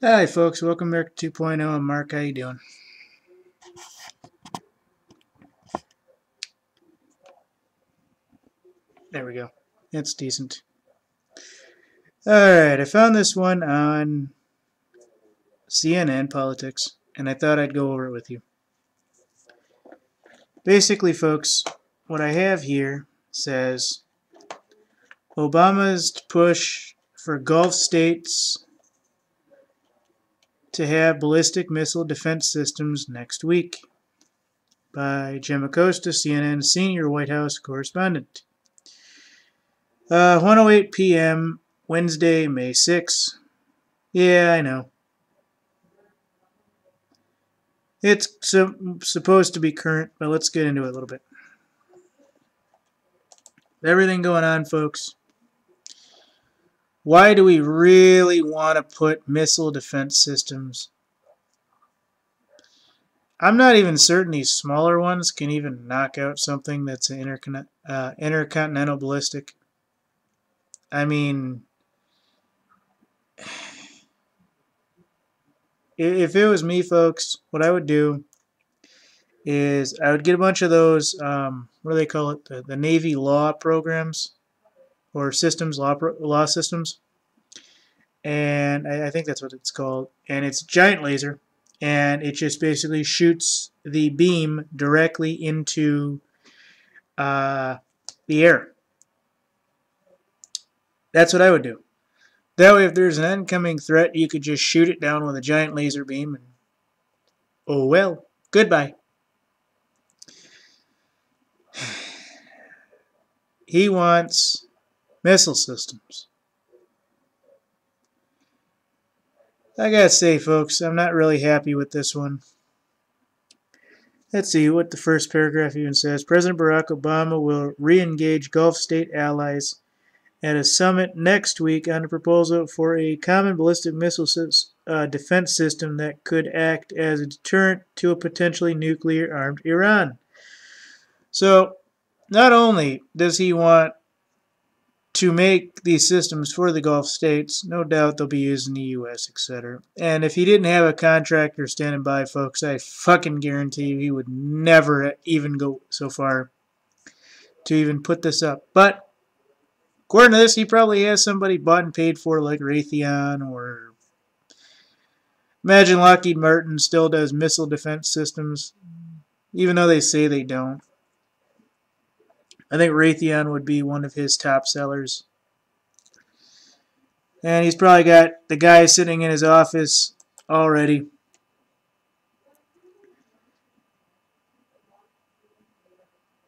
Hi folks, welcome back to 2.0. I'm Mark. How you doing? There we go. It's decent. Alright, I found this one on CNN Politics, and I thought I'd go over it with you. Basically, folks, what I have here says Obama's push for Gulf states to have ballistic missile defense systems next week by Jim Acosta, CNN senior White House correspondent. 1:08 p.m. Wednesday, May 6th. Yeah, I know. It's supposed to be current, but let's get into it a little bit. Everything going on, folks. Why do we really want to put missile defense systems? I'm not even certain these smaller ones can even knock out something that's an intercontinental ballistic. I mean, if it was me, folks, what I would do is I would get a bunch of those, what do they call it, the Navy law programs or systems, law systems, and I think that's what it's called, and it's a giant laser, and it just basically shoots the beam directly into the air. That's what I would do. That way, if there's an incoming threat, you could just shoot it down with a giant laser beam, and oh well, goodbye. He wants missile systems. I gotta say, folks, I'm not really happy with this one. Let's see what the first paragraph even says. President Barack Obama will re-engage Gulf state allies at a summit next week on a proposal for a common ballistic missile defense system that could act as a deterrent to a potentially nuclear-armed Iran. So, not only does he want to make these systems for the Gulf states, no doubt they'll be used in the U.S., etc. And if he didn't have a contractor standing by, folks, I fucking guarantee you he would never even go so far to even put this up. But according to this, he probably has somebody bought and paid for like Raytheon, or imagine Lockheed Martin still does missile defense systems, even though they say they don't. I think Raytheon would be one of his top sellers. And he's probably got the guy sitting in his office already.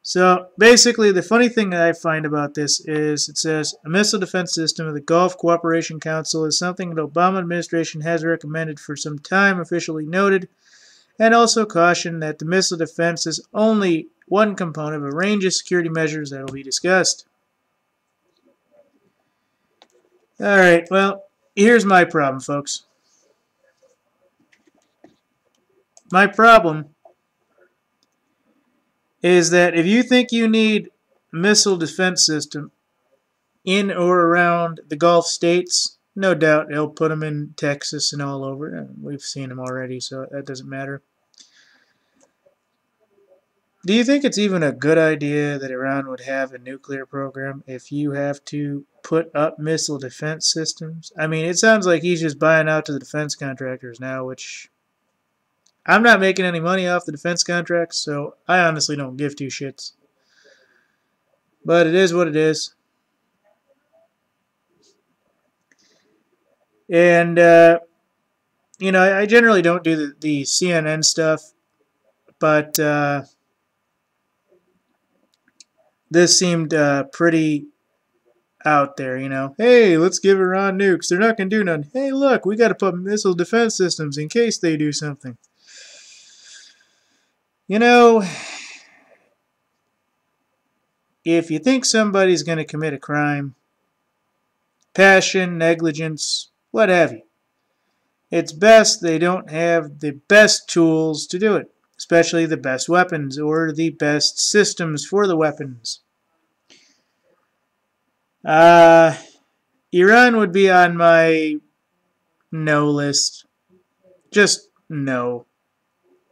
So basically, the funny thing that I find about this is it says a missile defense system of the Gulf Cooperation Council is something the Obama administration has recommended for some time, officially noted, and also cautioned that the missile defense is only one component of a range of security measures that will be discussed. Alright, well, here's my problem, folks. My problem is that if you think you need a missile defense system in or around the Gulf states, no doubt they'll put them in Texas and all over. We've seen them already, so that doesn't matter. Do you think it's even a good idea that Iran would have a nuclear program if you have to put up missile defense systems? I mean, it sounds like he's just buying out to the defense contractors now, which I'm not making any money off the defense contracts, so I honestly don't give two shits. But it is what it is. And, you know, I generally don't do the CNN stuff, but this seemed pretty out there, you know. Hey, let's give Iran nukes. They're not going to do nothing. Hey, look, we got to put missile defense systems in case they do something. You know, if you think somebody's going to commit a crime, passion, negligence, what have you, it's best they don't have the best tools to do it, especially the best weapons or the best systems for the weapons. Iran would be on my No list. Just no.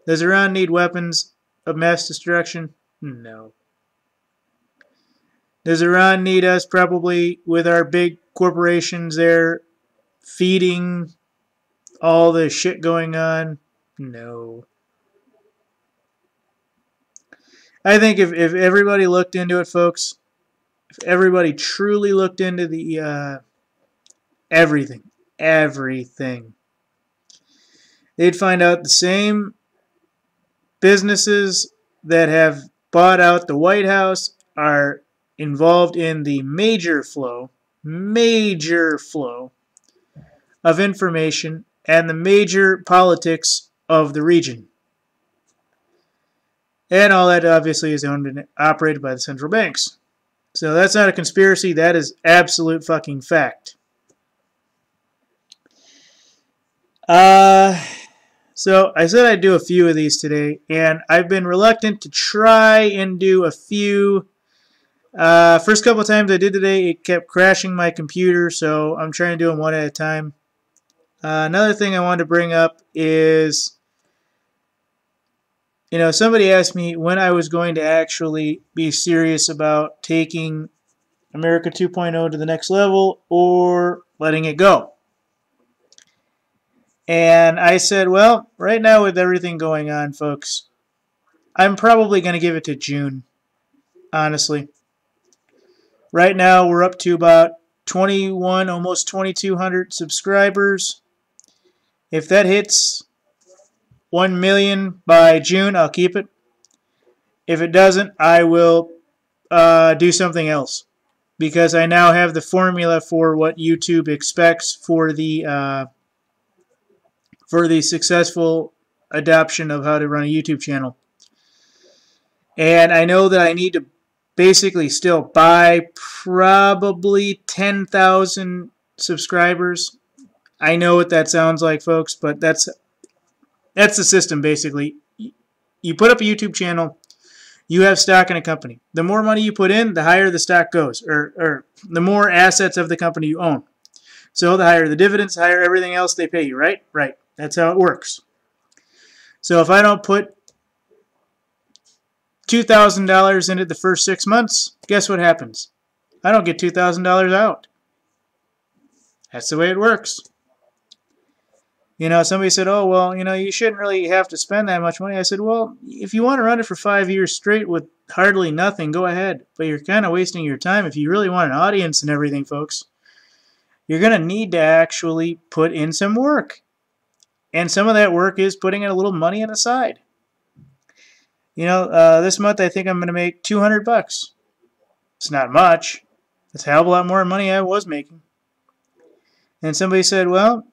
Does Iran need weapons of mass destruction? No. Does Iran need us probably with our big corporations there feeding all the shit going on? No. I think if everybody looked into it, folks, if everybody truly looked into the everything, they'd find out the same businesses that have bought out the White House are involved in the major flow of information and the major politics of the region. And all that obviously is owned and operated by the central banks. So that's not a conspiracy, that is absolute fucking fact. So I said I'd do a few of these today, and I've been reluctant to try and do a few. First couple of times I did today, it kept crashing my computer, so I'm trying to do them one at a time. Another thing I wanted to bring up is, somebody asked me when I was going to actually be serious about taking America 2.0 to the next level or letting it go. And I said, well, right now with everything going on, folks, I'm probably going to give it to June, honestly. Right now, we're up to about 21, almost 2,200 subscribers. If that hits 1 million by June, I'll keep it. If it doesn't, I will do something else. Because I now have the formula for what YouTube expects for the successful adoption of how to run a YouTube channel. And I know that I need to basically still buy probably 10,000 subscribers. I know what that sounds like, folks, but that's the system, basically. You put up a YouTube channel, you have stock in a company. The more money you put in, the higher the stock goes, or the more assets of the company you own. So the higher the dividends, the higher everything else they pay you, right? Right. That's how it works. So if I don't put $2,000 into the first 6 months, guess what happens? I don't get $2,000 out. That's the way it works. Somebody said, oh, well, you shouldn't really have to spend that much money. I said, well, if you want to run it for 5 years straight with hardly nothing, go ahead. But you're kind of wasting your time. If you really want an audience and everything, folks, you're going to need to actually put in some work. And some of that work is putting in a little money on the side. This month I think I'm going to make $200. It's not much. It's a hell of a lot more money I was making. And somebody said, well,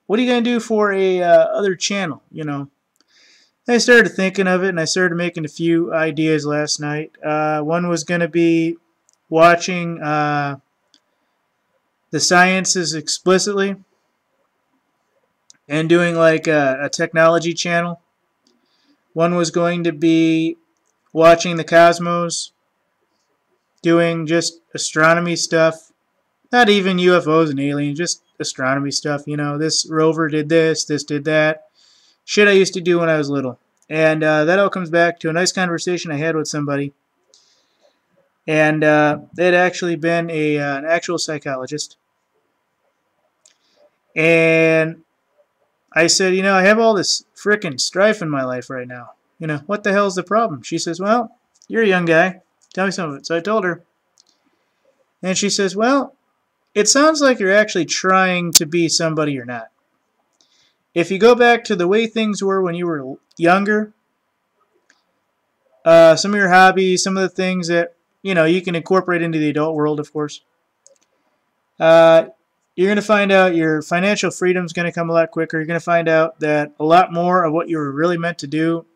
what are you going to do for a other channel? I started thinking of it, and I started making a few ideas last night. One was going to be watching the sciences explicitly and doing like a technology channel. One was going to be watching the cosmos, doing just astronomy stuff. Not even UFOs and aliens, just astronomy stuff. This rover did this did that. Shit I used to do when I was little. And that all comes back to a nice conversation I had with somebody. And they'd actually been an actual psychologist. And I said, I have all this frickin' strife in my life right now. What the hell's the problem? She says, well, you're a young guy. Tell me some of it. So I told her. And she says, well, it sounds like you're actually trying to be somebody you're not. If you go back to the way things were when you were younger, some of your hobbies, some of the things that, you can incorporate into the adult world, of course, you're going to find out your financial freedom is going to come a lot quicker. You're going to find out that a lot more of what you were really meant to do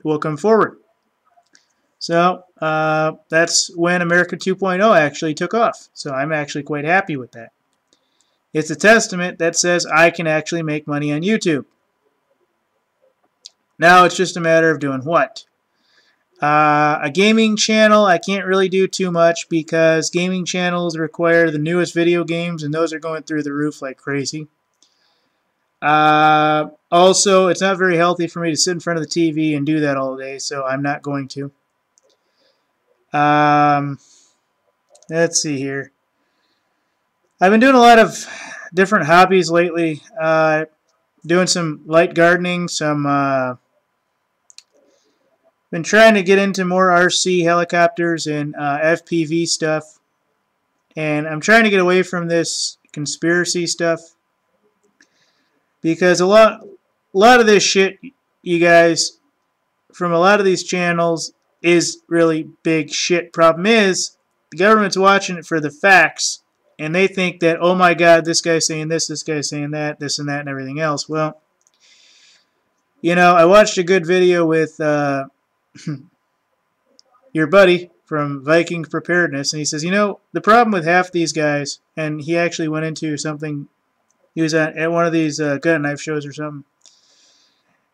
will come forward. So that's when America 2.0 actually took off. So I'm actually quite happy with that. It's a testament that says I can actually make money on YouTube. Now it's just a matter of doing what? A gaming channel, I can't really do too much because gaming channels require the newest video games, and those are going through the roof like crazy. Also, it's not very healthy for me to sit in front of the TV and do that all day, so I'm not going to. Let's see here. I've been doing a lot of different hobbies lately. Doing some light gardening, been trying to get into more RC helicopters and FPV stuff. And I'm trying to get away from this conspiracy stuff. Because a lot of this shit, you guys, from a lot of these channels, is really big shit. Problem is, the government's watching it for the facts. And they think that, oh my god, this guy's saying this guy's saying that, this and that, and everything else. Well, you know, I watched a good video with your buddy from Viking Preparedness, and he says, you know, the problem with half these guys, and he actually went into something, he was at one of these gun knife shows or something,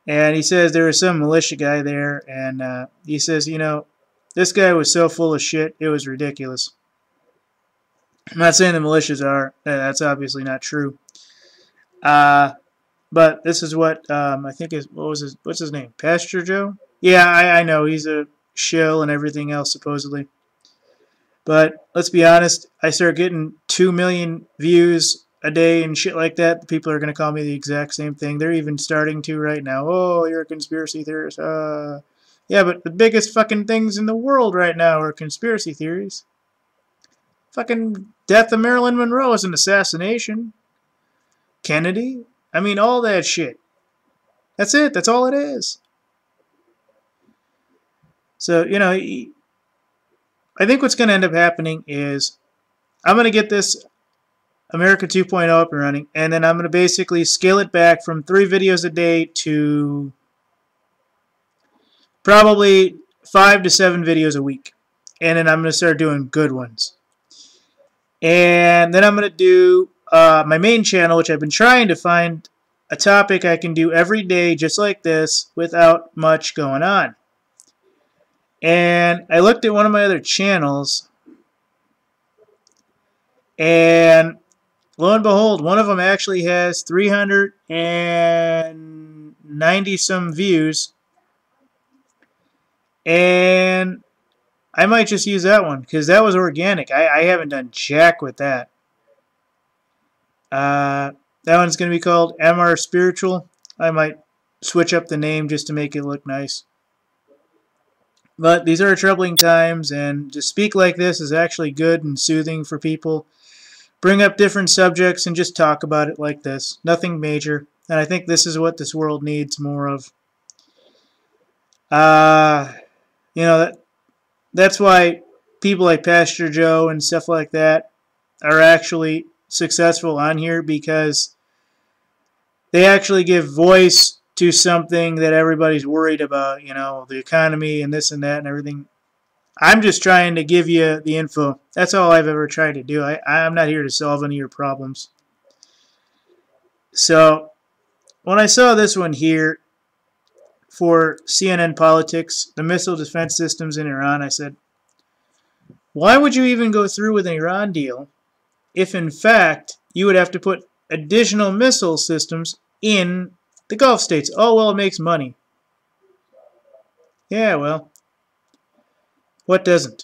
and he says there was some militia guy there, and he says, you know, this guy was so full of shit, it was ridiculous. I'm not saying the militias are, that's obviously not true. But this is what I think is, what's his name? Pastor Joe? Yeah, I know, he's a shill and everything else supposedly. But let's be honest, I start getting 2 million views a day and shit like that. The people are going to call me the exact same thing. They're even starting to right now. Oh, you're a conspiracy theorist. Yeah, but the biggest fucking things in the world right now are conspiracy theories. Fucking death of Marilyn Monroe is an assassination. Kennedy? I mean, all that shit. That's it. That's all it is. So, you know, I think what's going to end up happening is I'm going to get this America 2.0 up and running, and then I'm going to basically scale it back from 3 videos a day to probably 5 to 7 videos a week. And then I'm going to start doing good ones. And then I'm going to do my main channel, which I've been trying to find a topic I can do every day just like this without much going on. And I looked at one of my other channels, and lo and behold, one of them actually has 390 some views, and I might just use that one because that was organic. I haven't done jack with that. That one's going to be called MR Spiritual. I might switch up the name just to make it look nice. But these are troubling times, and to speak like this is actually good and soothing for people. Bring up different subjects and just talk about it like this. Nothing major. And I think this is what this world needs more of. You know, that's why people like Pastor Joe and stuff like that are actually successful on here, because they actually give voice to something that everybody's worried about, you know, the economy and this and that and everything. I'm just trying to give you the info. That's all I've ever tried to do. I'm not here to solve any of your problems. So, when I saw this one here for CNN Politics, the missile defense systems in Iran, I said, why would you even go through with an Iran deal if, in fact, you would have to put additional missile systems in the Gulf states? Oh, well, it makes money. Yeah, well, what doesn't?